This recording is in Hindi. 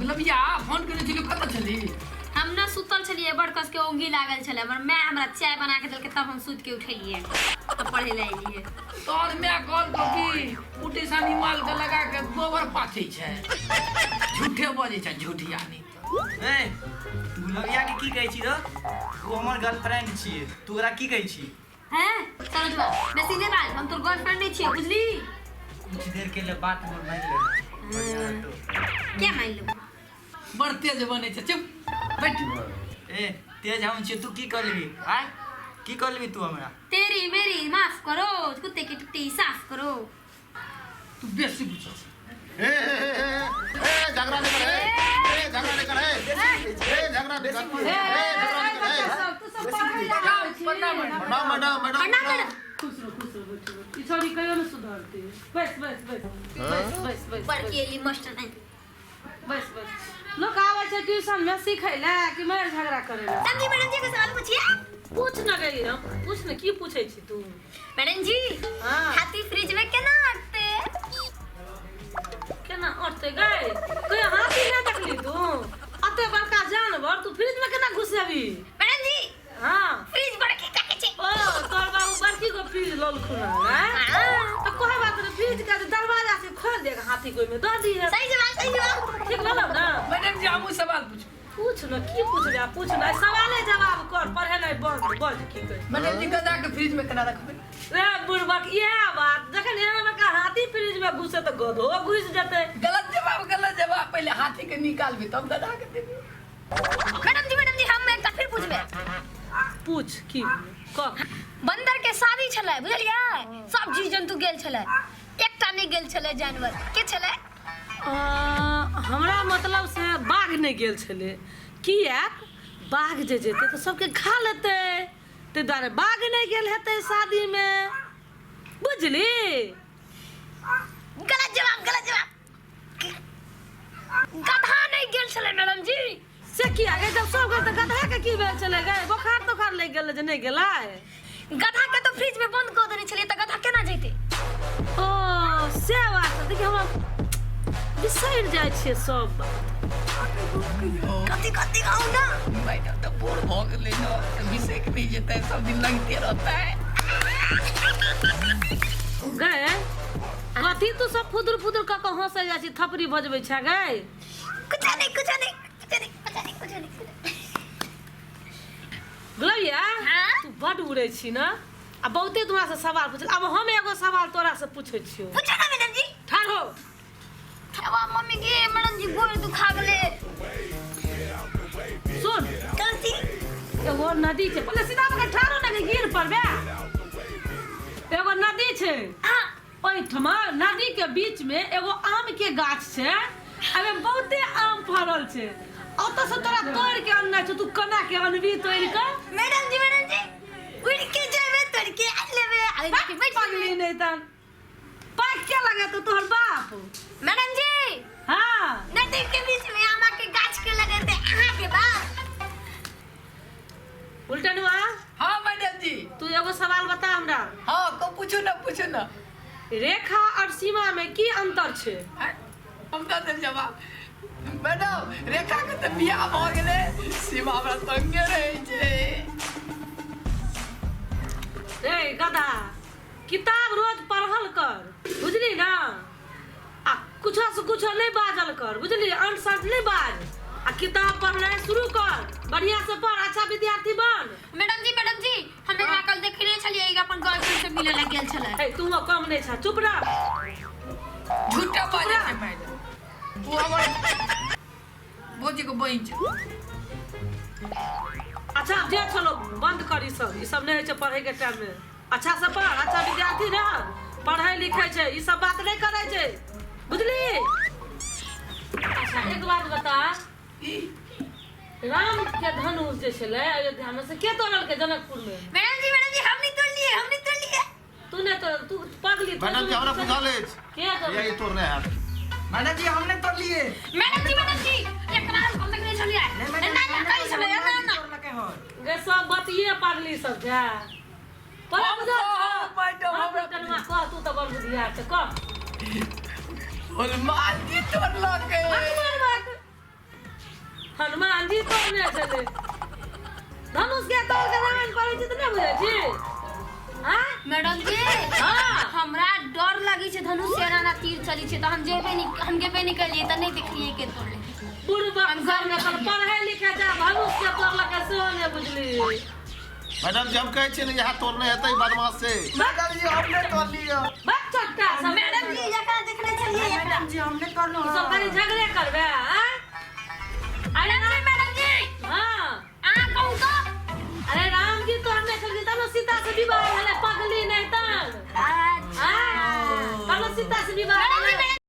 गुलाबिया फोन करे छली कत छली हम ना सुतल छलिए बड़ कस के ओंगी लागल छले हमर मैं हमरा चाय बना के देलके तब हम सुत के उठलिए तो पढ़े ले एलिए तोर मैं कॉल तो की उठी सानी माल के लगा के गोबर पाथी छे झूठे बोले छे झूठियानी ए गुलाबिया के की कहै छी रो तू हमर गर्लफ्रेंड छी तू ओकरा की कहै छी हैं समझबा मैं सीधे बात हम तोर गर्लफ्रेंड नहीं छी बुझली कुछ देर के लिए बात मोर मान लेना क्या मान लो बड़ तेज बने छे चुप बैठ ए तेज हम छी तू की कर लेबी आय की कर लेबी तू हमरा तेरी मेरी माफ करो कुत्ते की टट्टी साफ करो तू बेसी पूछो ए झगड़ा नहीं कर ए झगड़ा नहीं कर ए झगड़ा नहीं कर ए तू सब मैडम खुश रहो छोरी कहियो न सुधरते बस पर के लिए मास्टर नहीं बस लोग आवे छे ट्यूशन में सीखे ला कि मार झगड़ा करे ला समझी मैडम जी को सवाल पूछिए पूछ न गई हम पूछ न की पूछे छी तू मैडम जी हां हाथी फ्रिज में केना अटते गए कोई हाथी ना देखली तू अते बड़का जानवर तू फ्रिज में केना घुसेबी मैडम जी हां फ्रिज बड़की काके छे ओ तोर बाबू बड़की को फ्रिज लोल खुना है तो कोई बात नहीं फ्रिज का दरवाजा से खोल देगा हाथी कोई में दे दी है सही जवाब ठीक बोलो ना मैडम जी हमू सवाल पूछ न की पूछ ना सवाले जवाब कर पढ़े नहीं बंद बज की कर मैडम जी गधा के फ्रिज में केना रखबे रे बुढ़बक ये बात जखन एना बड़का हाथी फ्रिज में घुसे तो गधो घुस जते गलत जवाब पहले हाथी के निकालबे तब गधा के देबे मैडम जी हम एक फिर पूछबे पूछ की क बंदर के शादी छले बुझलिए सब जीव जंतु गेल छले एकटा नहीं गेल छले जानवर के छले हमरा मतलब से बाघ नहीं गेल छले किया बाघ जे जेते तो सबके खा लेते ते द्वारे बाघ नहीं गेल हेते शादी में बुझली गलत जवाब गधा नहीं गेल छले मैडम जी से की आगे जब सब गए तो गधा के की भेल चले गए बुखार तो खार ले गेल जे नहीं गेला गधा के तो फ्रिज में बंद कर देने छले त गधा केना जैते ओ से बात देखि हम बिसैर जाय छे सब बात कथी गाऊ ना मैडम तो बोर हो गेले न विषय के नहीं जेते सब दिन लगते रहता है गए कथी तू सब फुदुर का हंसे जा छी थपरी बजबै छ गए कुछ नहीं गुलाबिया हाँ? तू बड उड़े छी ना आ बहुते तोरा से सवाल पूछ अब हम एगो सवाल तोरा से पूछे छियो पूछो ना मैडम जी ठाड़ हो अब मम्मी के मैडम जी गोर दुखा गेले सुन कथी एगो नदी छे पहले सीधा पकड़ ठाड़ो ना के गिर पड़बे एगो नदी छे हां ओइठमा नदी के बीच में एगो आम के गाछ छे एमे बहुते आम फरल छे ओतो से तोरा तोड़ के आनना छे तू कना के अनबी तोड़ के मैडम जी उड़ के जेबे तोड़ के आ लेबे अरे के बैठ पगली नहीं तन पाक क्या लगा तो तोहर बाप मैडम जी हां नदी के बीच में आम के गाछ के लगे थे अहां के बाप उल्टनुआ हां मैडम जी तू एगो सवाल बता हमरा हां को पूछो ना रेखा और सीमा में की अंतर छे हम दे जवाब मैडम रेखा के तो बियाह भ गेले सीमा हमरा संगे रहे छे रे गधा किताब रोज पढ़ल कर बुझली ना आ कुछ से कुछ नहीं बाजल कर बुझली अनसर्ट नहीं बाज आ किताब पढ़ना शुरू कर बढ़िया से पढ़ अच्छा विद्यार्थी बन मैडम जी हमें कल देखले छलिए अपन गर्लफ्रेंड से मिले लग गेल छले ए तू कम नहीं छ चुप रह झूठा बाजे छे मैडम वो हमर बोजी को बहिन छे अच्छा जे चलो बंद कर ई सब नहीं है पढ़े के टाइम में अच्छा से पढ़ अच्छा विद्यार्थी रह पढ़ाई लिखे छे ई सब बात नहीं करे छे बुझली अच्छा एक बात बता राम के धनुष जे छले अयोध्या में से के तोड़ल के जनकपुर में मैडम जी हम नहीं तोड़ लिए तूने तो तू पगली मैडम जी हमरा पूछा ले के तो यही तोड़ने हाथ मैडम जी हमने तोड़ लिए मैडम जी एक रात हम तक नहीं छलिए ना कहीं छले ना के हो गे सब बतिए पगली सब जा पर बुझा मैडम हमरा कनमा कह तू तो बड़ बुधिया छ कह और मार दी तोड़ लगे तोड़ने चले धनुष के तोड़ के रामायण पढ़ै छी त नै बुझै छी हां मैडम जी हां हमरा डर लगी छै धनुष से ना तीर चली छै त हम जेबे नहीं करिए त नहीं देखिए के तोड़ ले बुढ़बा घर में पर पढ़े लिखे जा धनुष के तोड़लक सेहो नै बुझली मैडम जी हम कहै छी ने यहाँ तोड़ने हेतै बदमाश से मैडम जी हमने तोड़ लिया बक चट्टा सब मैडम जी एकरा देखने चलिए मैडम जी हमने तोड़ लो सब कनी झगड़े करबे हां अरे नहीं मैडम जी हां आ कहू तो अरे राम जी तोड़ने चली तब सीता से विवाह हले पगली नहीं तन अच्छा तब सीता से विवाह मैडम जी